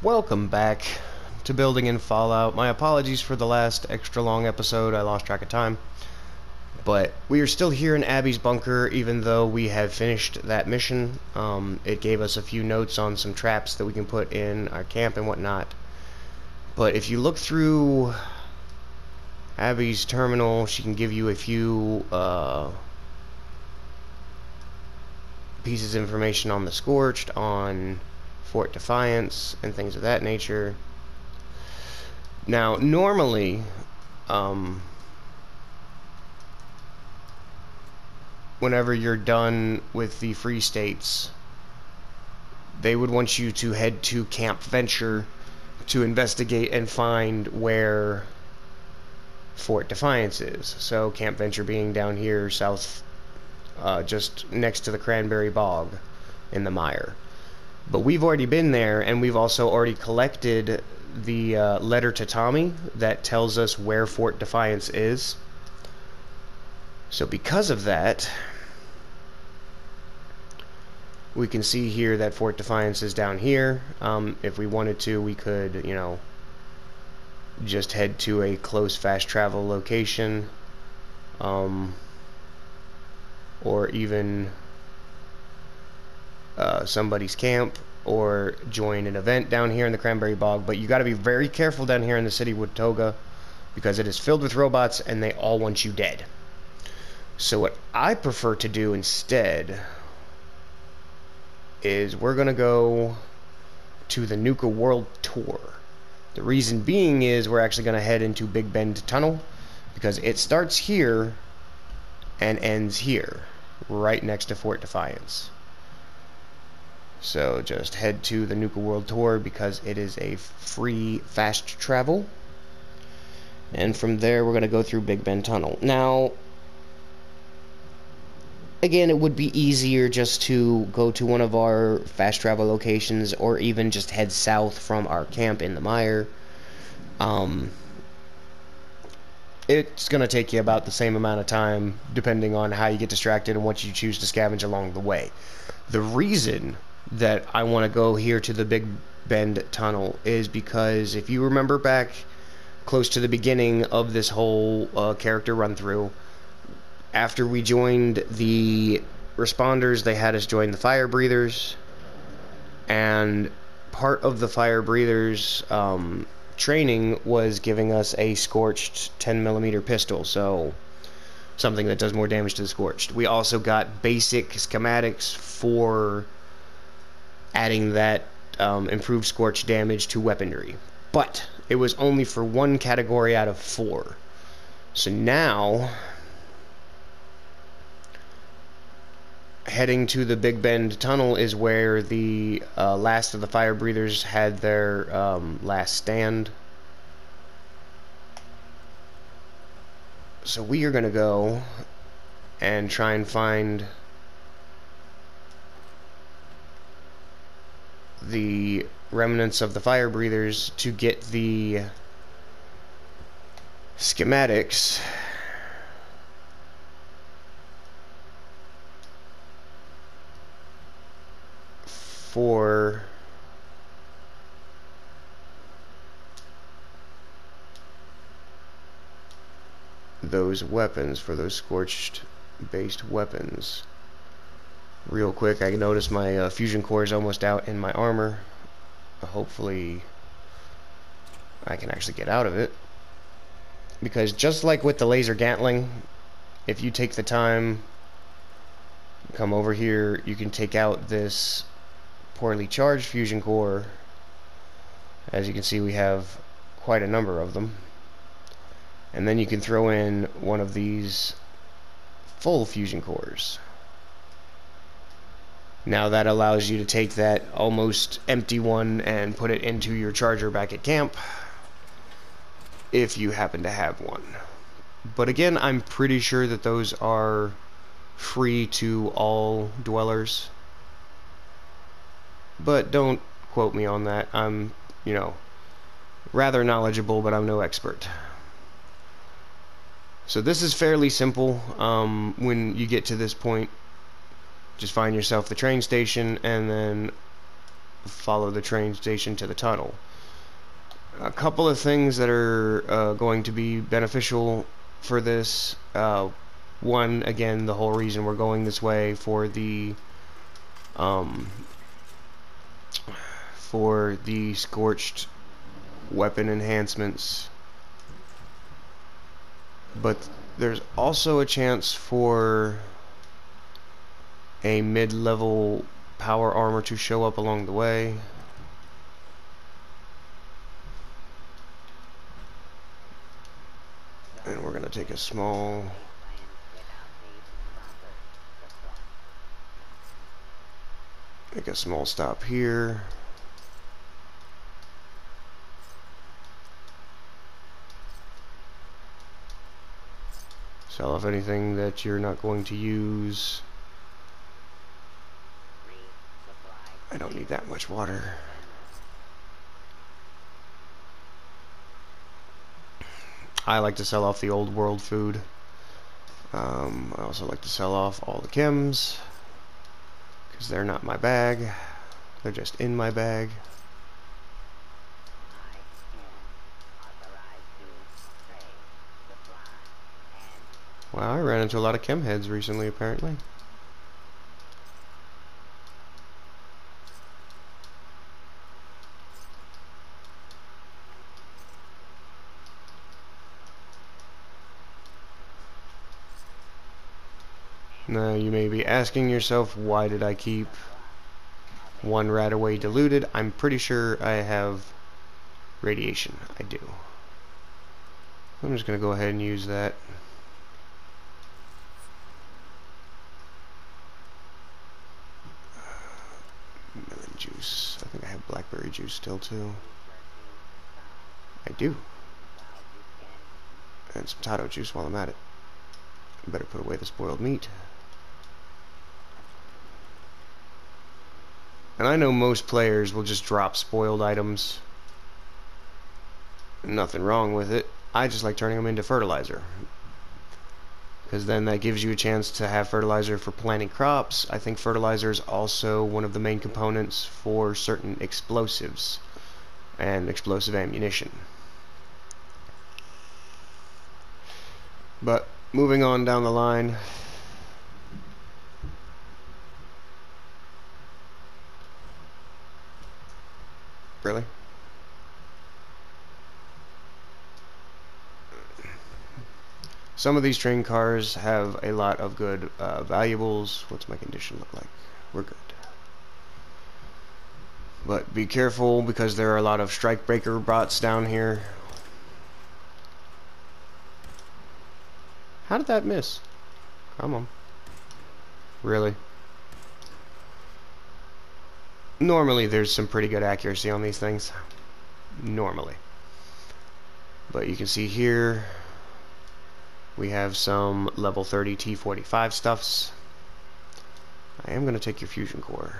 Welcome back to Building in Fallout. My apologies for the last extra long episode. I lost track of time. But we are still here in Abby's bunker, even though we have finished that mission. It gave us a few notes on some traps that we can put in our camp and whatnot. But if you look through Abby's terminal, she can give you a few pieces of information on the Scorched, on Fort Defiance, and things of that nature. Now, normally, whenever you're done with the Free States, they would want you to head to Camp Venture to investigate and find where Fort Defiance is. So, Camp Venture being down here south, just next to the Cranberry Bog in the mire. But we've already been there, and we've also already collected the letter to Tommy that tells us where Fort Defiance is. So because of that, we can see here that Fort Defiance is down here. If we wanted to, we could, just head to a close fast travel location, or even somebody's camp, or join an event down here in the Cranberry Bog. But you got to be very careful down here in the city Watoga, because it is filled with robots and they all want you dead. So what I prefer to do instead is we're gonna go to the Nuka World Tour. The reason being is we're actually gonna head into Big Bend Tunnel, because it starts here and ends here, right next to Fort Defiance. So just head to the Nuka World Tour because it is a free fast travel. And from there we're going to go through Big Bend Tunnel. Now, again, it would be easier just to go to one of our fast travel locations, or even just head south from our camp in the mire. It's going to take you about the same amount of time, depending on how you get distracted and what you choose to scavenge along the way. The reason that I want to go here to the Big Bend Tunnel is because if you remember back close to the beginning of this whole character run through, after we joined the responders, they had us join the fire breathers, and part of the fire breathers training was giving us a Scorched 10mm pistol, so something that does more damage to the Scorched. We also got basic schematics for adding that improved Scorch damage to weaponry. But it was only for one category out of 4. So now, heading to the Big Bend Tunnel is where the last of the fire breathers had their last stand. So we are going to go and try and find the remnants of the fire breathers to get the schematics for those weapons, for those Scorched based weapons. Real quick, I noticed my fusion core is almost out in my armor. Hopefully I can actually get out of it, because just like with the laser Gatling, if you take the time, come over here, you can take out this poorly charged fusion core. As you can see, we have quite a number of them, and then you can throw in one of these full fusion cores. Now that allows you to take that almost empty one and put it into your charger back at camp, if you happen to have one. But again, I'm pretty sure that those are free to all dwellers. But don't quote me on that. I'm, rather knowledgeable, but I'm no expert. So this is fairly simple. When you get to this point, just find yourself the train station, and then follow the train station to the tunnel. A couple of things that are going to be beneficial for this. One, again, the whole reason we're going this way um, for the scorched weapon enhancements, but there's also a chance for a mid-level power armor to show up along the way. And we're going to take a small stop here. Sell off anything that you're not going to use. I don't need that much water. I like to sell off the old world food. I also like to sell off all the chems, because they're not my bag. They're just in my bag. Wow, I ran into a lot of chem heads recently, apparently. Now, you may be asking yourself, why did I keep one Radaway diluted? I'm pretty sure I have radiation. I do. I'm just going to go ahead and use that. Melon juice. I think I have blackberry juice still, too. I do. And some potato juice while I'm at it. I better put away the spoiled meat. And I know most players will just drop spoiled items. Nothing wrong with it. I just like turning them into fertilizer, because then that gives you a chance to have fertilizer for planting crops. I think fertilizer is also one of the main components for certain explosives and explosive ammunition. But moving on down the line, really? Some of these train cars have a lot of good valuables. What's my condition look like? We're good. But be careful, because there are a lot of strike breaker bots down here. How did that miss? Come on. Really? Normally there's some pretty good accuracy on these things. Normally. But you can see here we have some level 30 T45 stuffs. I am going to take your fusion core.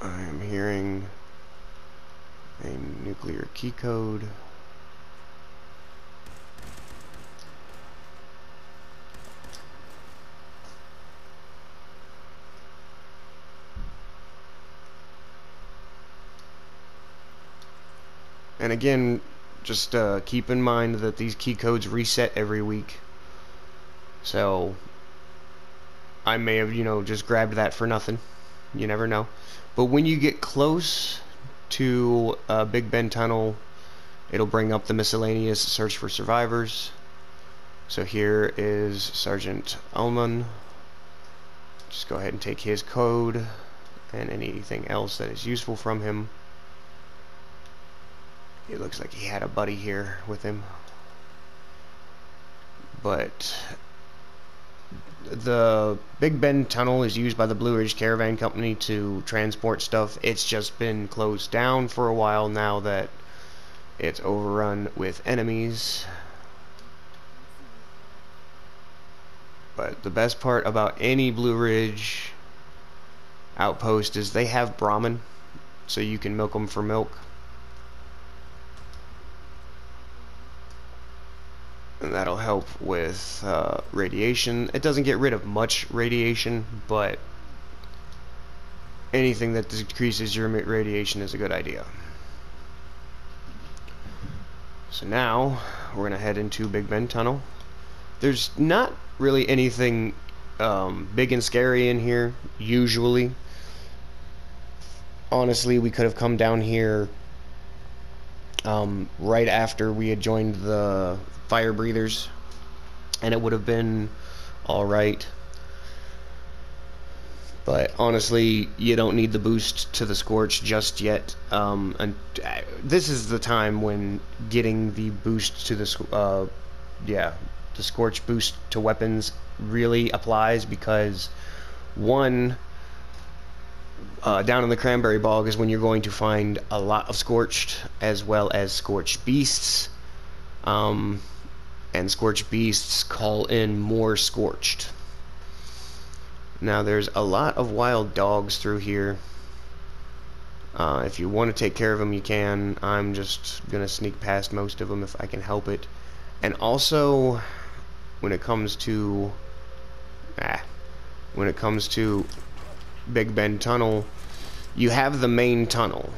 I am hearing a nuclear key code. And again, just keep in mind that these key codes reset every week. So I may have, just grabbed that for nothing. You never know. But when you get close to Big Ben Tunnel, it'll bring up the miscellaneous search for survivors. So here is Sergeant Ullman. Just go ahead and take his code and anything else that is useful from him. It looks like he had a buddy here with him. But the Big Ben Tunnel is used by the Blue Ridge Caravan Company to transport stuff. It's just been closed down for a while now that it's overrun with enemies. But the best part about any Blue Ridge outpost is they have Brahmin, so you can milk them for milk. and that'll help with radiation. It doesn't get rid of much radiation, but anything that decreases your radiation is a good idea. So now we're gonna head into Big Bend Tunnel. There's not really anything big and scary in here usually. Honestly, we could have come down here right after we had joined the fire breathers, and it would have been alright. But honestly, you don't need the boost to the Scorch just yet. And this is the time when getting the boost to the the Scorch boost to weapons really applies, because one, down in the Cranberry Bog is when you're going to find a lot of Scorched, as well as Scorched Beasts. And Scorched Beasts call in more Scorched. Now there's a lot of wild dogs through here. If you want to take care of them, you can. I'm just gonna sneak past most of them if I can help it. And also, when it comes to Big Bend Tunnel, you have the main tunnel.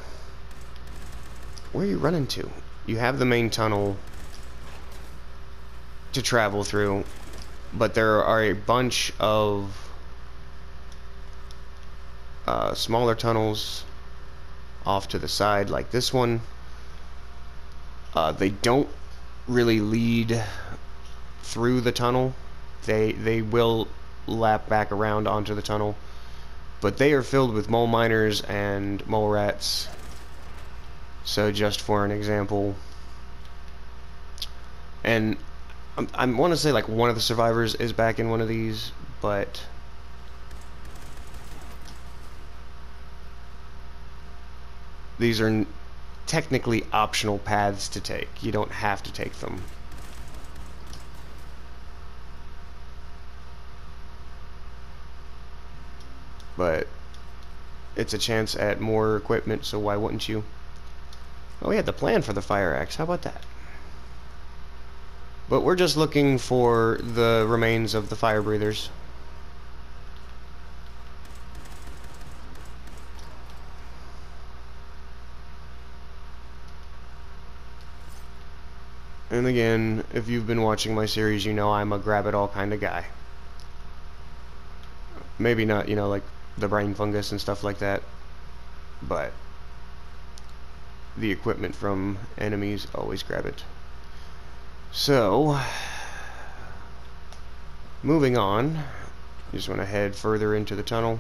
Where are you running to? You have the main tunnel to travel through, but there are a bunch of smaller tunnels off to the side, like this one. They don't really lead through the tunnel. They will lap back around onto the tunnel, but they are filled with mole miners and mole rats. So just for an example, and I want to say like one of the survivors is back in one of these, but these are technically optional paths to take. You don't have to take them. But it's a chance at more equipment, so why wouldn't you? Oh, we had the plan for the fire axe. How about that? But we're just looking for the remains of the fire breathers. And again, if you've been watching my series, you know I'm a grab-it-all kind of guy. Maybe not, you know, like the brain fungus and stuff like that, but the equipment from enemies, always grab it. So, moving on, you just want to head further into the tunnel.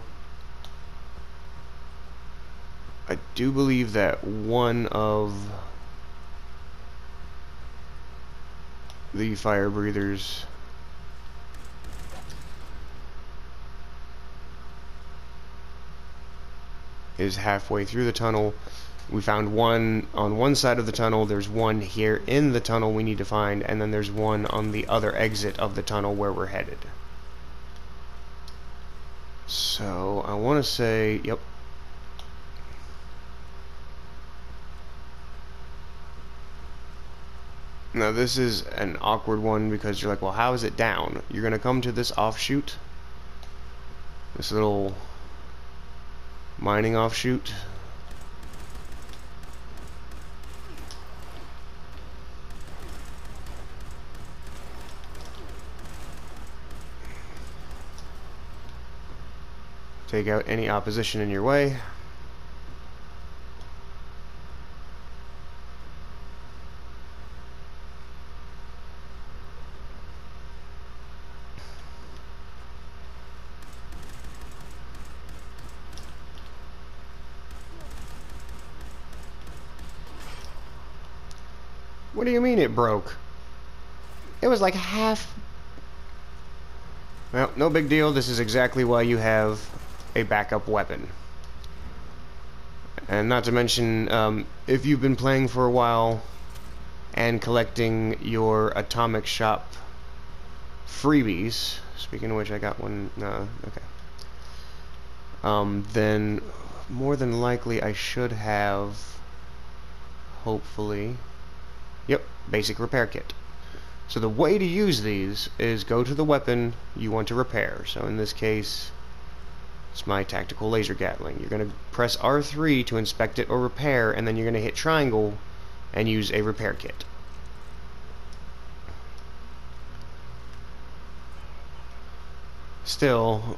I do believe that one of the fire breathers is halfway through the tunnel. We found one on one side of the tunnel, there's one here in the tunnel we need to find, and then there's one on the other exit of the tunnel where we're headed. So I want to say, yep. Now this is an awkward one, because you're like, well, how is it down? You're going to come to this offshoot, this little mining offshoot. Take out any opposition in your way. What do you mean it broke? It was like half. Well, no big deal. This is exactly why you have a backup weapon. And not to mention, if you've been playing for a while and collecting your Atomic Shop freebies, speaking of which, I got one. No, okay. Then more than likely I should have, hopefully, yep, basic repair kit. So the way to use these is go to the weapon you want to repair. So in this case, it's my tactical laser Gatling. You're going to press R3 to inspect it or repair, and then you're going to hit triangle and use a repair kit. Still,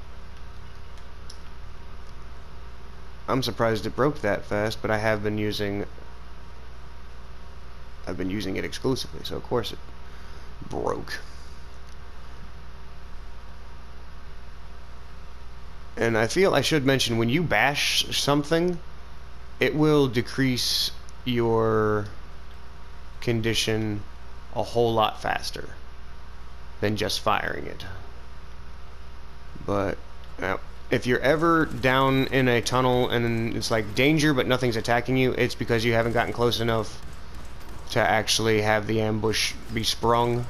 I'm surprised it broke that fast, but I've been using it exclusively, so of course it broke. And I feel I should mention, when you bash something, it will decrease your condition a whole lot faster than just firing it. But if you're ever down in a tunnel and it's like danger but nothing's attacking you, it's because you haven't gotten close enough to actually have the ambush be sprung.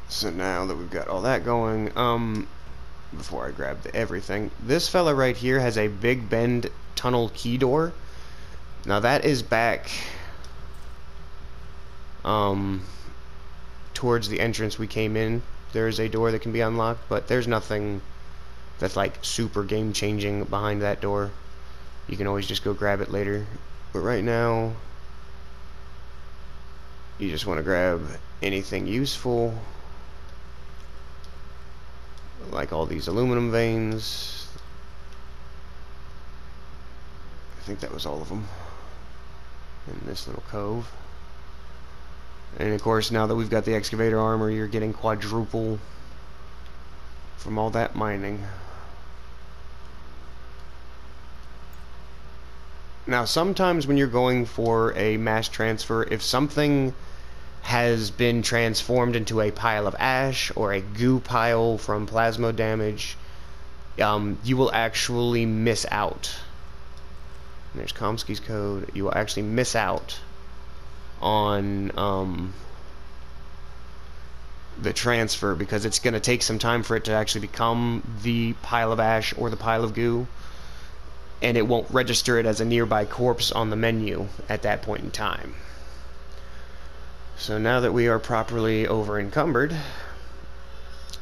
So now that we've got all that going, before I grab everything, this fella right here has a Big Bend tunnel key door. Now that is back towards the entrance we came in. There is a door that can be unlocked, but there's nothing that's like super game changing behind that door. You can always just go grab it later. But right now, you just want to grab anything useful, like all these aluminum veins. I think that was all of them in this little cove. And of course, now that we've got the excavator armor, you're getting quadruple from all that mining. Now, sometimes when you're going for a mass transfer, if something has been transformed into a pile of ash or a goo pile from plasma damage, you will actually miss out. There's Komsky's code. You will actually miss out on the transfer, because it's going to take some time for it to actually become the pile of ash or the pile of goo, and it won't register it as a nearby corpse on the menu at that point in time. So now that we are properly over encumbered,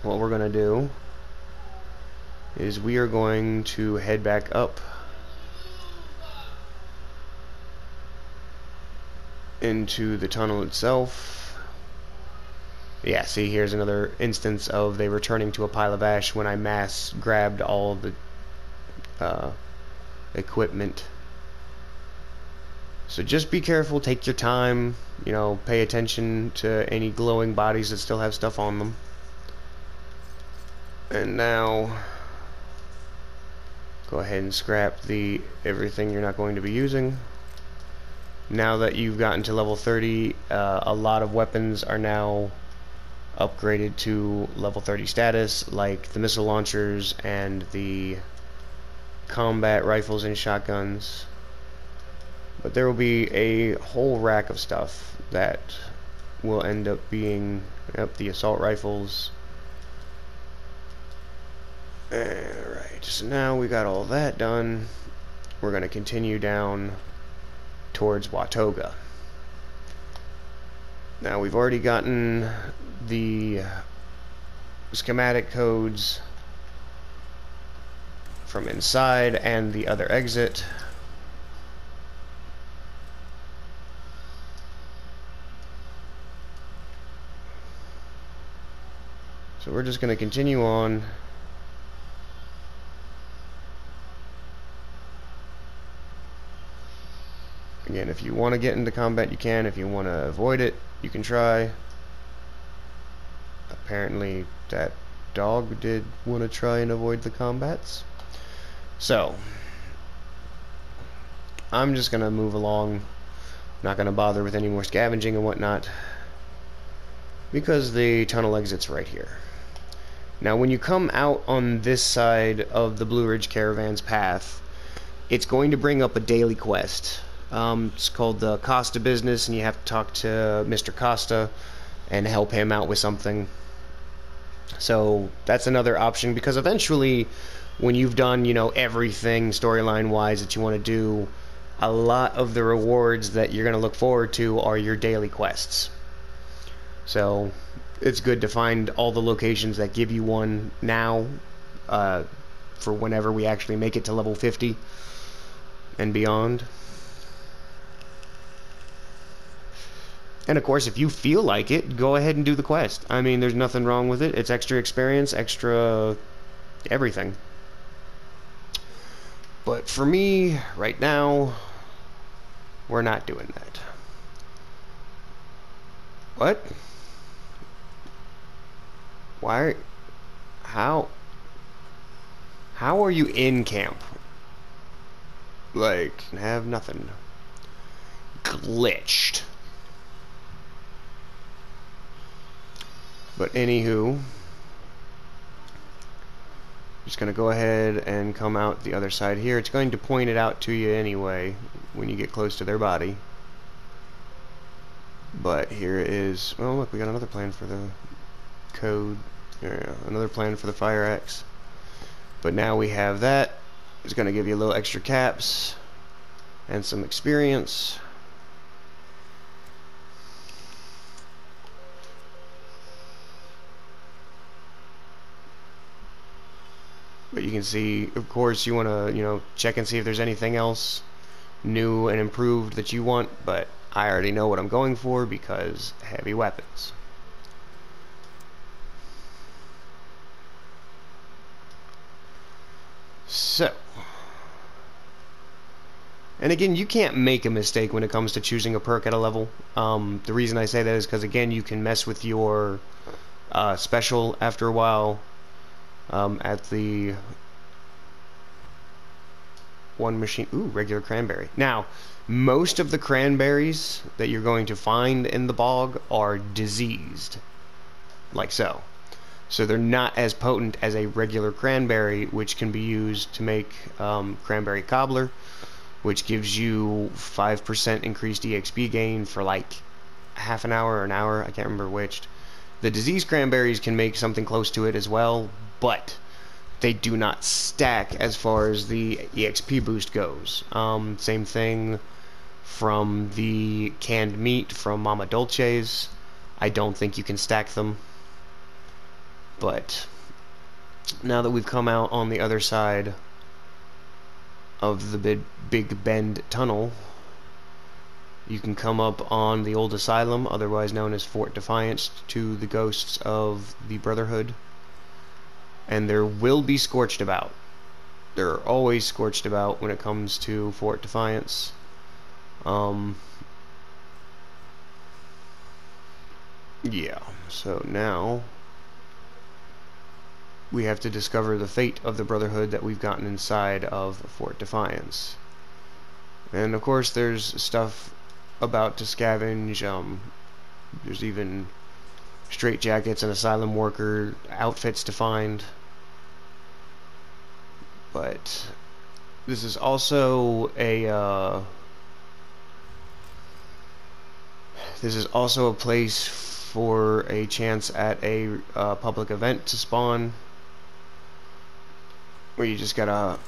what we're going to do is we are going to head back up into the tunnel itself. Yeah, see, here's another instance of they returning to a pile of ash when I mass grabbed all the equipment. So just be careful, take your time, you know, pay attention to any glowing bodies that still have stuff on them. And now go ahead and scrap everything you're not going to be using. Now that you've gotten to level 30, a lot of weapons are now upgraded to level 30 status, like the missile launchers and the combat rifles and shotguns. But there will be a whole rack of stuff that will end up being the assault rifles. Alright, so now we got all that done. We're going to continue down towards Watoga. Now we've already gotten the schematic codes from inside and the other exit. So we're just going to continue on. Again, if you want to get into combat, you can. If you want to avoid it, you can try. Apparently, that dog did want to try and avoid the combats. So, I'm just going to move along. Not going to bother with any more scavenging and whatnot, because the tunnel exit's right here. Now, when you come out on this side of the Blue Ridge Caravan's path, it's going to bring up a daily quest. It's called the Costa Business, and you have to talk to Mr. Costa and help him out with something. So that's another option, because eventually when you've done, you know, everything storyline-wise that you want to do, a lot of the rewards that you're going to look forward to are your daily quests. So it's good to find all the locations that give you one now, for whenever we actually make it to level 50 and beyond. And of course, if you feel like it, go ahead and do the quest. I mean, there's nothing wrong with it. It's extra experience, extra everything. But for me, right now, we're not doing that. What? Why? How? How are you in camp? Like, have nothing. Glitched. But anywho, just going to go ahead and come out the other side here. It's going to point it out to you anyway when you get close to their body. But here is, well, look, we got another plan for the code. Yeah, another plan for the fire axe. But now we have that. It's going to give you a little extra caps and some experience. But you can see, of course, you want to, you know, check and see if there's anything else new and improved that you want, but I already know what I'm going for because heavy weapons. So, and again, you can't make a mistake when it comes to choosing a perk at a level. The reason I say that is because, again, you can mess with your special after a while. At the one machine. Ooh, regular cranberry. Now, most of the cranberries that you're going to find in the bog are diseased, like so. So they're not as potent as a regular cranberry, which can be used to make cranberry cobbler, which gives you 5% increased EXP gain for like half an hour or an hour. I can't remember which. The diseased cranberries can make something close to it as well, but they do not stack as far as the EXP boost goes. Same thing from the canned meat from Mama Dolce's. I don't think you can stack them. But now that we've come out on the other side of the Big Bend Tunnel, you can come up on the old asylum, otherwise known as Fort Defiance, to the ghosts of the Brotherhood. And there will be Scorched About. There are always Scorched About when it comes to Fort Defiance. Yeah, so now we have to discover the fate of the Brotherhood that we've gotten inside of Fort Defiance. And of course there's stuff about to scavenge. There's even straitjackets and asylum worker outfits to find. But this is also a place for a chance at a public event to spawn, where you just gotta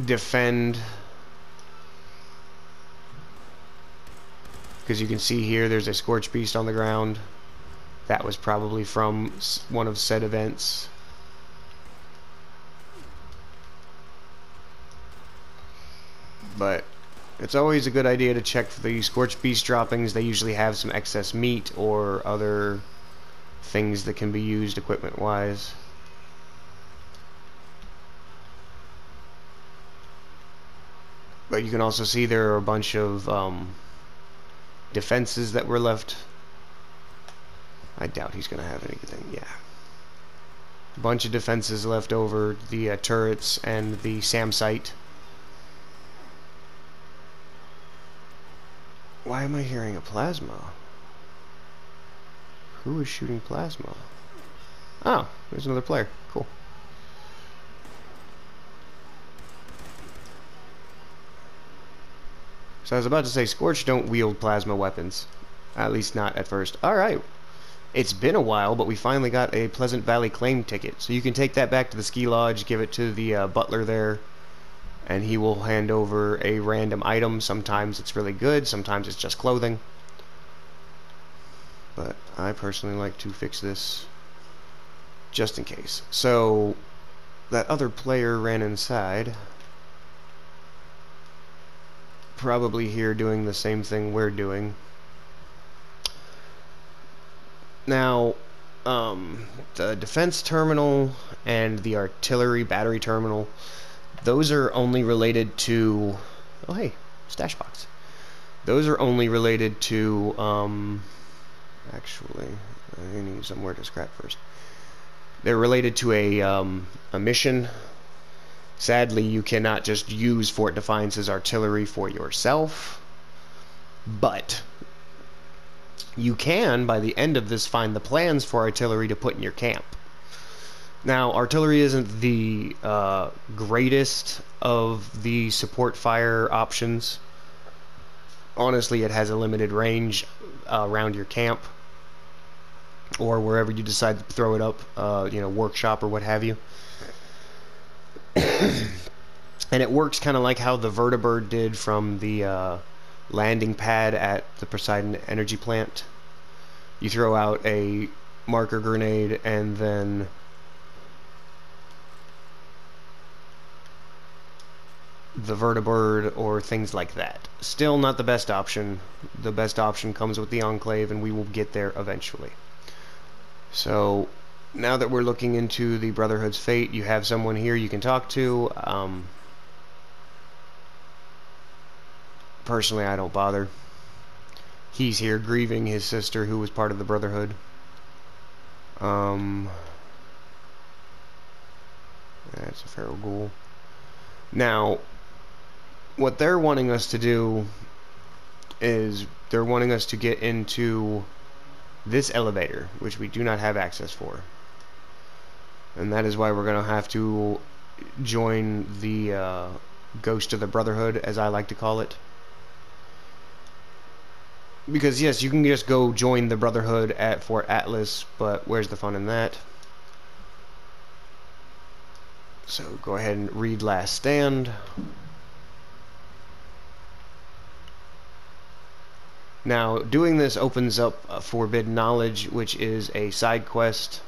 defend. Because you can see here there's a Scorched Beast on the ground. That was probably from one of said events. But it's always a good idea to check for the Scorched Beast droppings. They usually have some excess meat or other things that can be used equipment-wise. But you can also see there are a bunch of defenses that were left. I doubt he's going to have anything. Yeah. A bunch of defenses left over. The turrets and the SAM site. Why am I hearing a plasma? Who is shooting plasma? Oh, there's another player. Cool. So I was about to say, Scorch don't wield plasma weapons. At least not at first. Alright. It's been a while, but we finally got a Pleasant Valley claim ticket. So you can take that back to the ski lodge, give it to the butler there, and he will hand over a random item. Sometimes it's really good, sometimes it's just clothing. But I personally like to fix this just in case. So that other player ran inside, probably here doing the same thing we're doing. Now, the defense terminal and the artillery battery terminal, those are only related to... Oh, hey, stash box. Those are only related to, actually, I need somewhere to scrap first. They're related to a mission. Sadly, you cannot just use Fort Defiance's artillery for yourself, but you can, by the end of this, find the plans for artillery to put in your camp. Now, artillery isn't the greatest of the support fire options. Honestly, it has a limited range around your camp, or wherever you decide to throw it up, workshop or what have you. And it works kind of like how the Vertibird did from the landing pad at the Poseidon energy plant. You throw out a marker grenade and then the Vertibird or things like that. Still not the best option. The best option comes with the Enclave, and we will get there eventually. So now that we're looking into the Brotherhood's fate, you have someone here you can talk to. Personally, I don't bother. He's here grieving his sister who was part of the Brotherhood. That's a feral ghoul. Now, what they're wanting us to do is they're wanting us to get into this elevator, which we do not have access for. And that is why we're going to have to join the Ghost of the Brotherhood, as I like to call it. Because, yes, you can just go join the Brotherhood at Fort Atlas, but where's the fun in that? So, go ahead and read Last Stand. Now, doing this opens up Forbidden Knowledge, which is a side quest.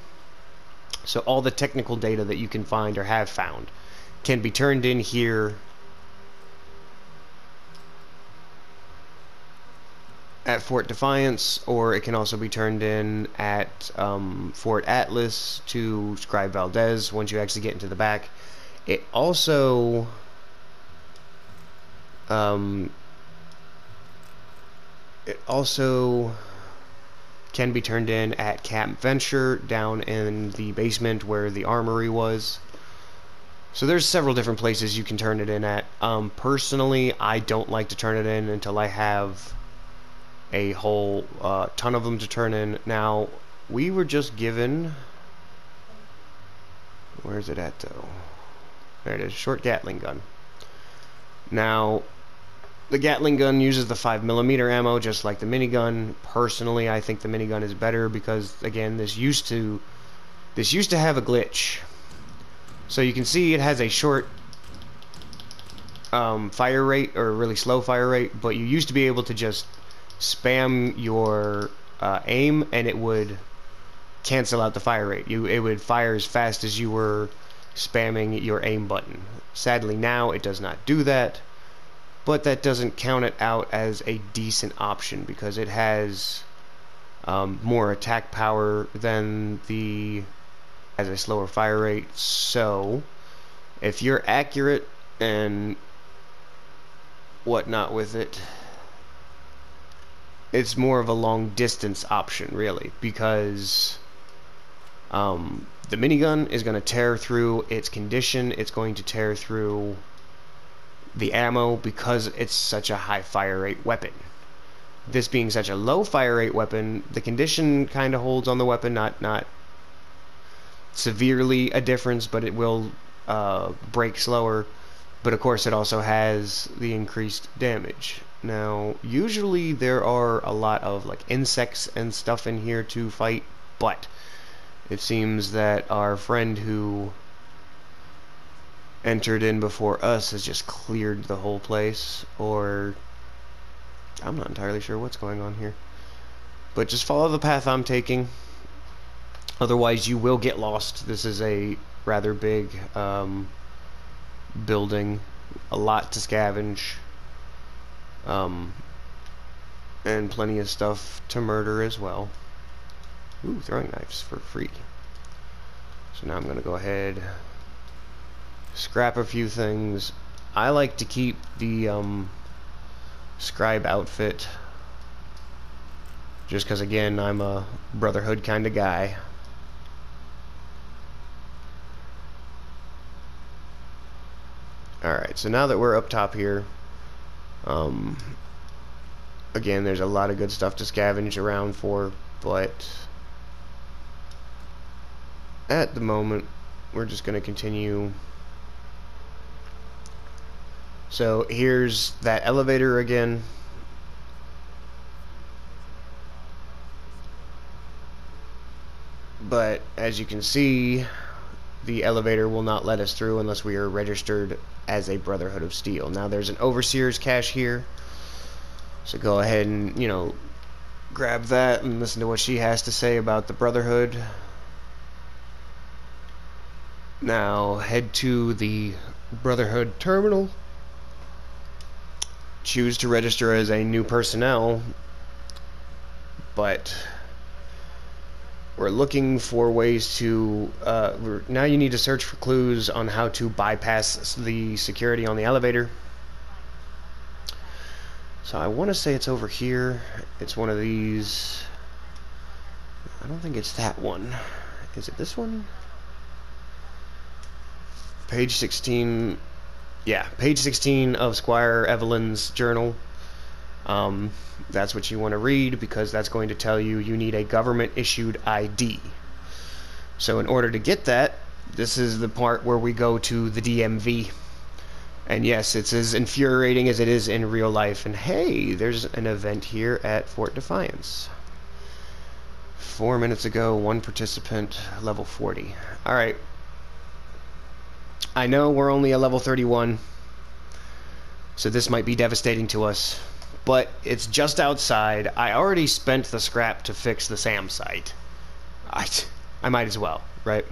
So, all the technical data that you can find or have found can be turned in here at Fort Defiance, or it can also be turned in at Fort Atlas to Scribe Valdez once you actually get into the back. It also can be turned in at Camp Venture down in the basement where the armory was. So there's several different places you can turn it in at. Personally, I don't like to turn it in until I have a whole ton of them to turn in. Now, we were just given... Where's it at, though? There it is, short Gatling gun. Now, the Gatling gun uses the 5mm ammo just like the minigun. Personally, I think the minigun is better because, again, this used to have a glitch. So you can see it has a short fire rate, or a really slow fire rate, but you used to be able to just spam your aim and it would cancel out the fire rate. It would fire as fast as you were spamming your aim button. Sadly, now it does not do that, but that doesn't count it out as a decent option because it has more attack power than has a slower fire rate. So if you're accurate and whatnot with it, it's more of a long distance option, really, because the minigun is going to tear through its condition. It's going to tear through the ammo because it's such a high fire rate weapon. This being such a low fire rate weapon, the condition kind of holds on the weapon, not severely a difference, but it will break slower. But of course it also has the increased damage. Now, usually there are a lot of like insects and stuff in here to fight, But it seems that our friend who entered in before us has just cleared the whole place, or I'm not entirely sure what's going on here. But just follow the path I'm taking. Otherwise, you will get lost. This is a rather big building, a lot to scavenge, and plenty of stuff to murder as well. Ooh, throwing knives for free. So now I'm going to go ahead, scrap a few things. I like to keep the scribe outfit, just because, again, I'm a Brotherhood kind of guy. Alright, so now that we're up top here, again, there's a lot of good stuff to scavenge around for, but at the moment, we're just going to continue. So here's that elevator again. But as you can see, the elevator will not let us through unless we are registered as a Brotherhood of Steel. Now there's an Overseer's cache here, so go ahead and, you know, grab that and listen to what she has to say about the Brotherhood. Now head to the Brotherhood terminal, choose to register as a new personnel, but we're looking for ways to now you need to search for clues on how to bypass the security on the elevator. So I want to say it's over here. It's one of these. I don't think it's that one. Is it this one? Page 16. Yeah, page 16 of Squire Evelyn's journal. That's what you want to read, because that's going to tell you you need a government-issued ID. So in order to get that, this is the part where we go to the DMV. And yes, it's as infuriating as it is in real life. And hey, there's an event here at Fort Defiance. 4 minutes ago, one participant, level 40. Alright. I know we're only a level 31, so this might be devastating to us. But it's just outside. I already spent the scrap to fix the SAM site. I might as well, right?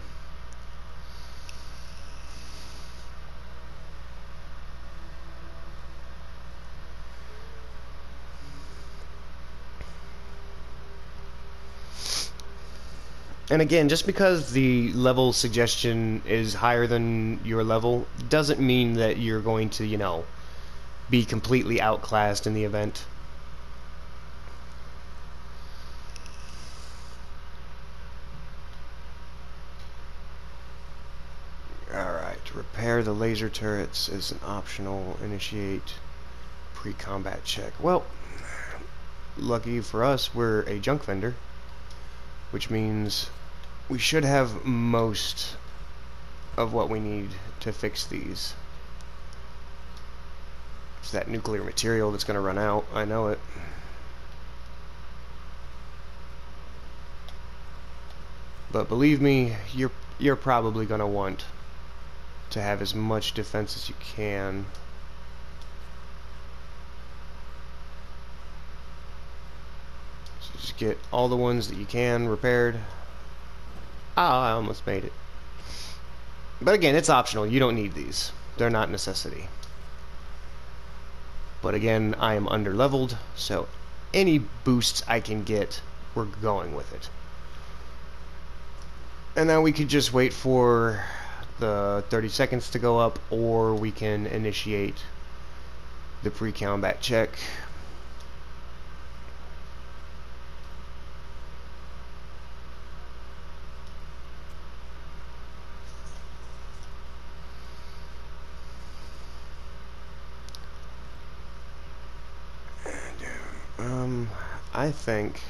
And again, just because the level suggestion is higher than your level doesn't mean that you're going to, you know, be completely outclassed in the event. Alright, repair the laser turrets is an optional. Initiate pre-combat check. Well, lucky for us, we're a junk vendor, which means we should have most of what we need to fix these. It's that nuclear material that's going to run out. I know it. But believe me, you're probably going to want to have as much defense as you can. So just get all the ones that you can repaired. Ah, I almost made it. But again, it's optional. You don't need these. They're not a necessity. But again, I am under-leveled, so any boosts I can get, we're going with it. And now we could just wait for the 30 seconds to go up, or we can initiate the pre-combat check. I think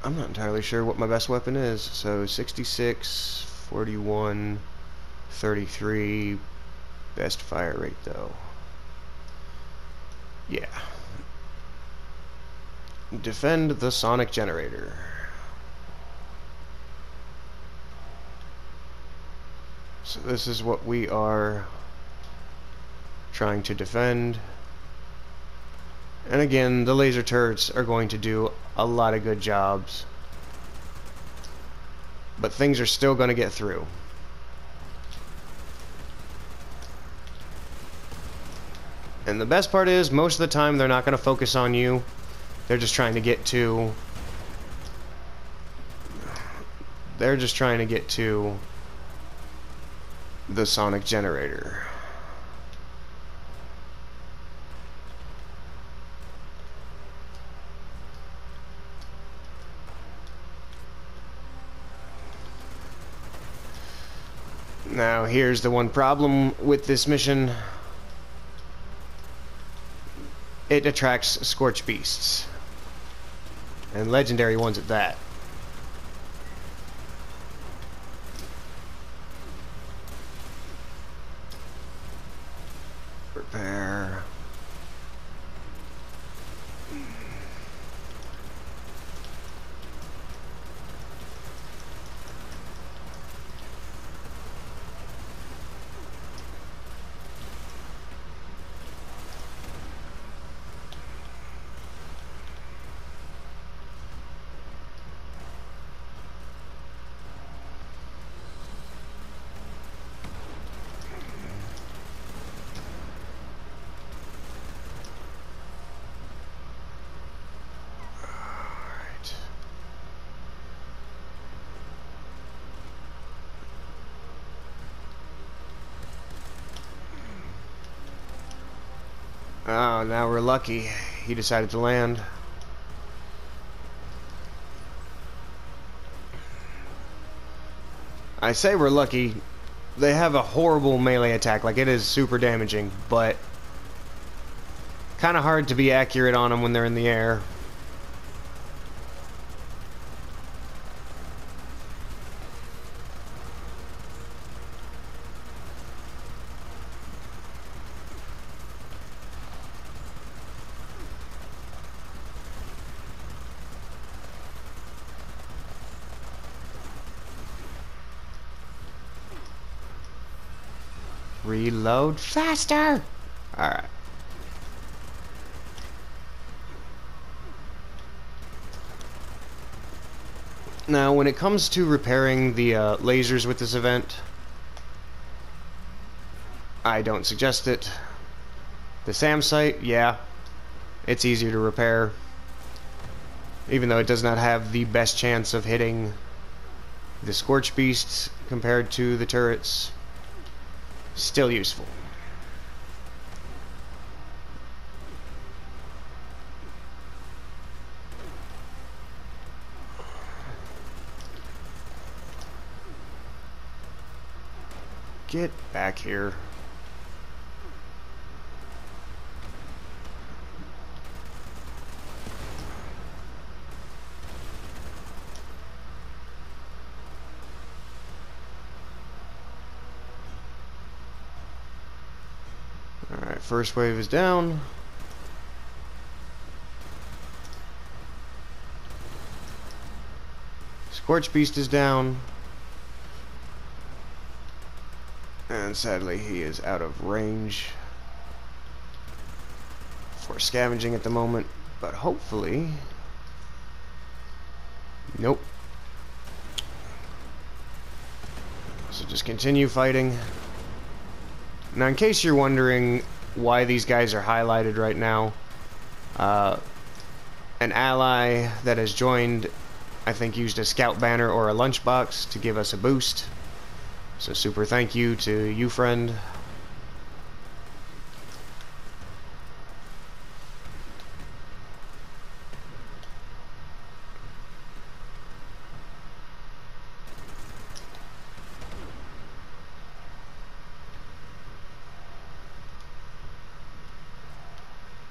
I'm not entirely sure what my best weapon is. So 66, 41, 33, best fire rate though. Yeah. Defend the sonic generator. So this is what we are trying to defend. And again, the laser turrets are going to do a lot of good jobs. But things are still going to get through. And the best part is, most of the time they're not going to focus on you. They're just trying to get to... They're just trying to get to the sonic generator. Now, here's the one problem with this mission. It attracts Scorch Beasts. And legendary ones at that. Repair. Oh, now we're lucky. He decided to land. I say we're lucky. They have a horrible melee attack. Like, it is super damaging, but kind of hard to be accurate on them when they're in the air. Reload faster! Alright. Now, when it comes to repairing the lasers with this event, I don't suggest it. The SAM site, yeah, it's easier to repair. Even though it does not have the best chance of hitting the Scorch Beasts compared to the turrets. Still useful. Get back here. Alright, first wave is down. Scorch Beast is down. And sadly, he is out of range for scavenging at the moment. But hopefully... Nope. So just continue fighting. Now, in case you're wondering why these guys are highlighted right now, an ally that has joined, I think, used a scout banner or a lunchbox to give us a boost. So super thank you to you, friend.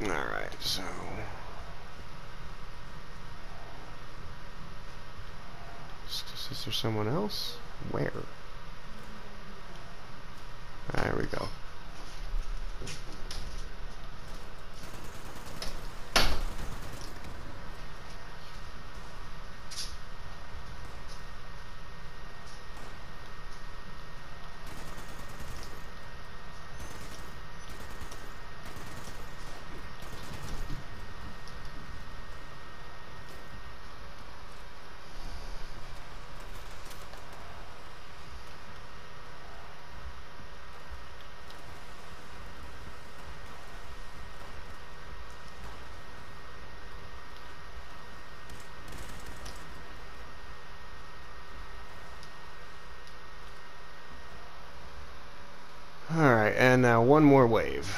Alright, so... Is there someone else? Where? There we go. Alright, and now one more wave.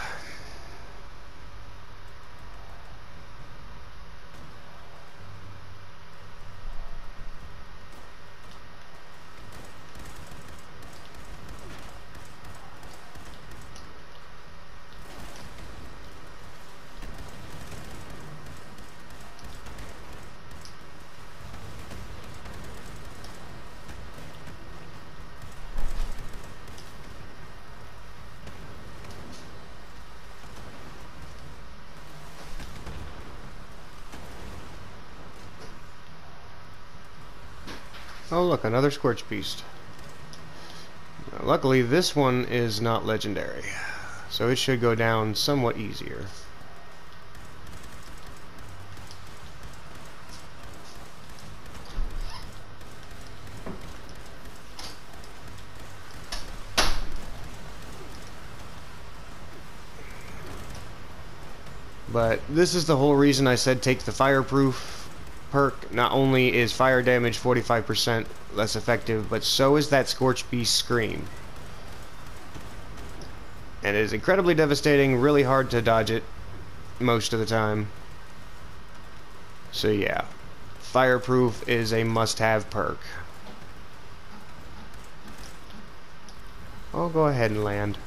Oh look, another Scorch Beast. Luckily this one is not legendary, so it should go down somewhat easier. But this is the whole reason I said take the fireproof perk. Not only is fire damage 45% less effective, but so is that Scorch Beast Scream. And it is incredibly devastating, really hard to dodge it most of the time. So yeah, fireproof is a must-have perk. I'll go ahead and land.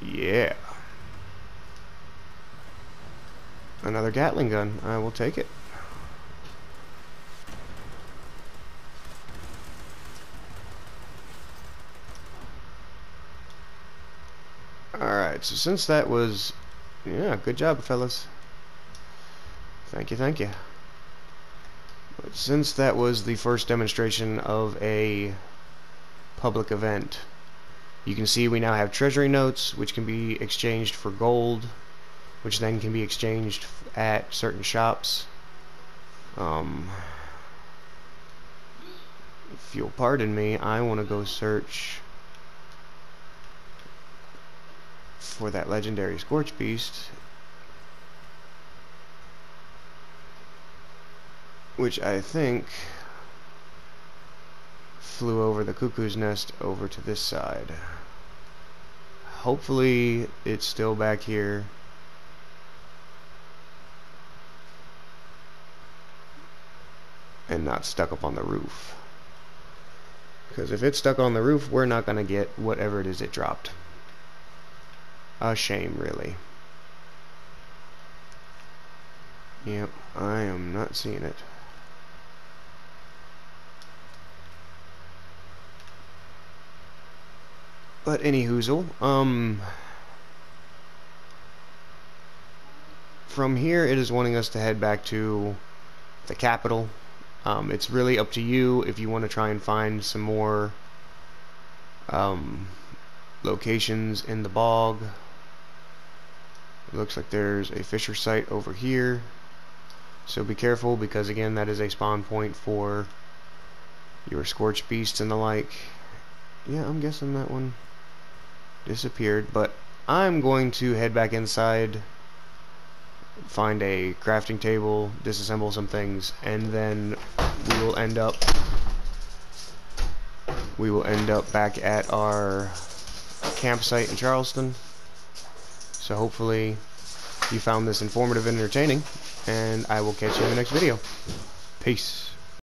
Yeah. Another Gatling gun. I will take it. Alright, so since that was... Yeah, good job, fellas. Thank you, thank you. But since that was the first demonstration of a public event, you can see we now have treasury notes, which can be exchanged for gold, which then can be exchanged at certain shops. If you'll pardon me, I want to go search for that legendary Scorch Beast, which I think flew over the cuckoo's nest over to this side. Hopefully it's still back here. And not stuck up on the roof. Because if it's stuck on the roof, we're not going to get whatever it is it dropped. A shame, really. Yep, I am not seeing it. But anyhoozle, from here it is wanting us to head back to the capital. It's really up to you if you want to try and find some more locations in the bog. It looks like there's a fisher site over here, so be careful, because again that is a spawn point for your Scorch Beasts and the like. Yeah, I'm guessing that one disappeared, but I'm going to head back inside, find a crafting table, disassemble some things, and then we will end up back at our campsite in Charleston. So hopefully you found this informative and entertaining, and I will catch you in the next video. Peace.